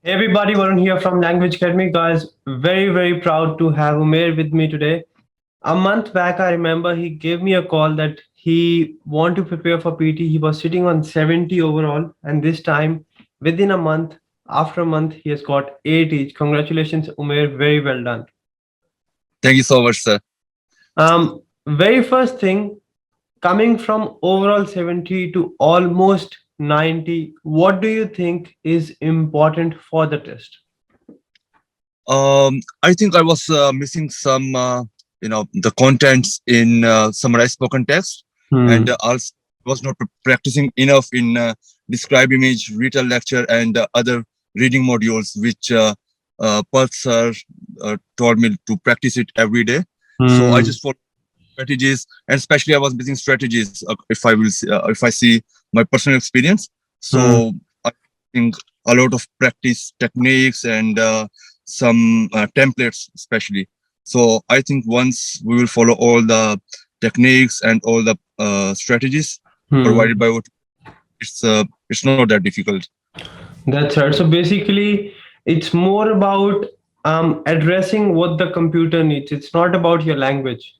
Hey everybody, Varun here from Language Academy. Guys, very proud to have Umer with me today. A month back, I remember he gave me a call that he want to prepare for PT. He was sitting on 70 overall, and this time, within a month, after a month, he has got 8 each. Congratulations, Umer. Very well done. Thank you so much, sir. Very first thing, coming from overall 70 to almost 90, what do you think is important for the test? I think I was missing some, the contents in summarized spoken text, and also was not practicing enough in describe image, retell lecture, and other reading modules, which Perth sir told me to practice it every day. So I just followed strategies, and especially I was missing strategies. If I see my personal experience, so I think a lot of practice techniques and some templates, especially. So I think once we will follow all the techniques and all the strategies provided by what, it's not that difficult. That's right. So basically, it's more about addressing what the computer needs. It's not about your language.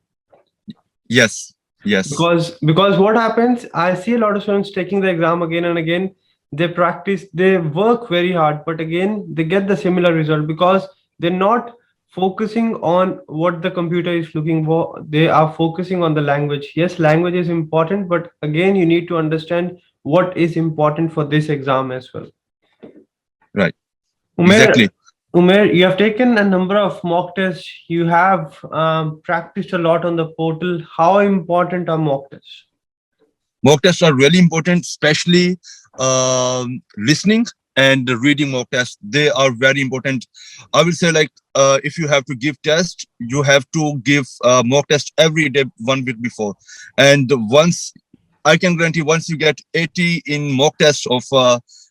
Yes. Because what happens, I see a lot of students taking the exam again and again. They practice, they work very hard, but again, they get the similar result because they're not focusing on what the computer is looking for. They are focusing on the language. Yes, language is important, but again, you need to understand what is important for this exam as well. Right. Umer, Exactly. Umer, you have taken a number of mock tests. You have practiced a lot on the portal. How important are mock tests? Mock tests are really important, especially listening and reading mock tests. They are very important. I will say, like, if you have to give test, you have to give mock test every day, 1 week before. And once, I can guarantee, once you get 80 in mock test of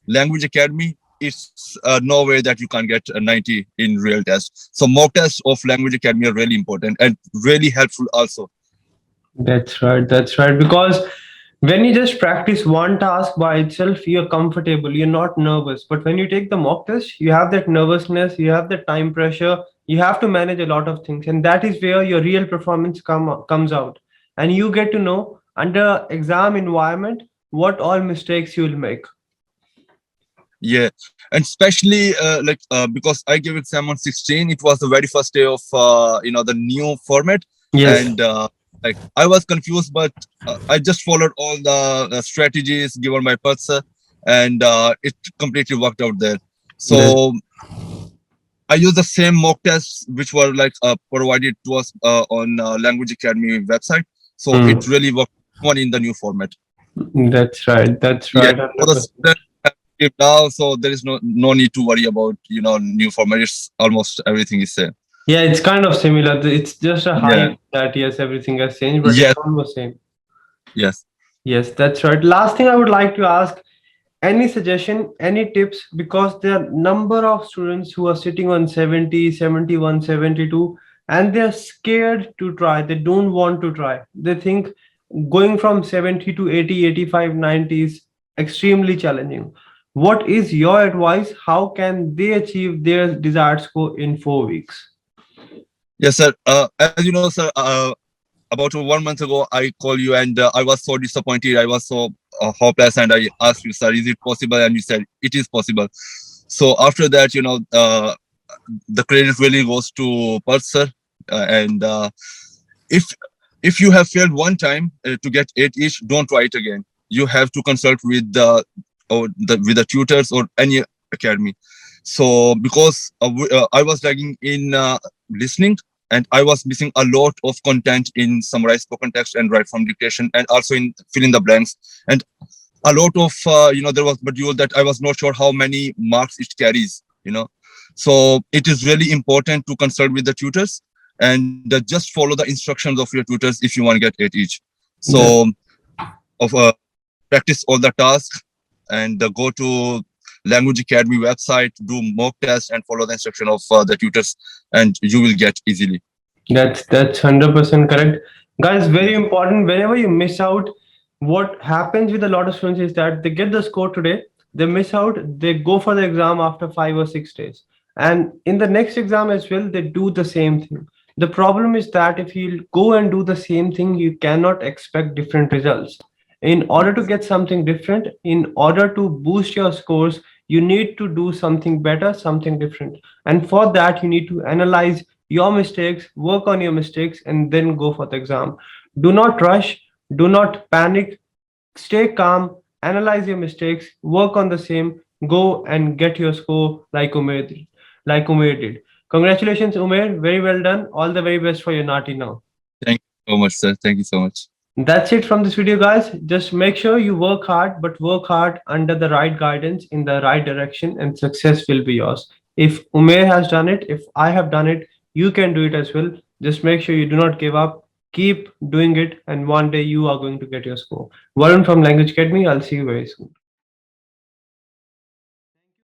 Language Academy, it's no way that you can't get a 90 in real test. So mock tests of Language Academy are really important and really helpful also. That's right. That's right. Because when you just practice one task by itself, you're comfortable, you're not nervous. But when you take the mock test, you have that nervousness, you have the time pressure, you have to manage a lot of things. And that is where your real performance comes out. And you get to know under exam environment what all mistakes you will make. Yeah, and especially because I gave exam on 16, it was the very first day of the new format. Yes. And like I was confused, but I just followed all the strategies given by Patsa, and it completely worked out there. So I used the same mock tests which were like provided to us on Language Academy website. So it really worked one in the new format. That's right. That's right. Yeah, for the student now, so there is no need to worry about new format. It's almost everything is same. Yeah, it's kind of similar. It's just a hype that yes, everything has changed, but it's almost same. Yes. Yes, that's right. Last thing I would like to ask, any suggestion, any tips, because there are number of students who are sitting on 70, 71, 72, and they're scared to try. They don't want to try. They think going from 70 to 80, 85, 90 is extremely challenging. What is your advice? How can they achieve their desired score in 4 weeks? Yes, sir. As you know, sir, about 1 month ago, I called you and I was so disappointed. I was so hopeless, and I asked you, sir, is it possible? And you said it is possible. So after that, the credit really goes to Perth, sir. And if you have failed one time to get 8 each, don't try it again. You have to consult with the tutors or any academy. So because I was lagging in listening, and I was missing a lot of content in summarized spoken text and write from dictation, and also in fill in the blanks, and a lot of there was module that I was not sure how many marks it carries. So it is really important to consult with the tutors and just follow the instructions of your tutors if you want to get 8 each. So practice all the tasks and go to Language Academy website, do mock tests, and follow the instruction of the tutors, and you will get easily. That's 100% correct, guys. Very important. Whenever you miss out, what happens with a lot of students is that they get the score today, they miss out, they go for the exam after 5 or 6 days. And in the next exam as well, they do the same thing. The problem is that if you go and do the same thing, you cannot expect different results. In order to get something different, in order to boost your scores, you need to do something better, something different. And for that, you need to analyze your mistakes, work on your mistakes, and then go for the exam. Do not rush, do not panic, stay calm, analyze your mistakes, work on the same, go and get your score like Umer did. Congratulations, Umer. Very well done. All the very best for your NAATI now. Thank you so much, sir. Thank you so much. That's it from this video, guys. Just make sure you work hard, but work hard under the right guidance in the right direction, and success will be yours. If Umer has done it, if I have done it, you can do it as well. Just make sure you do not give up. Keep doing it, and one day you are going to get your score. Varun from Language Academy. I'll see you very soon.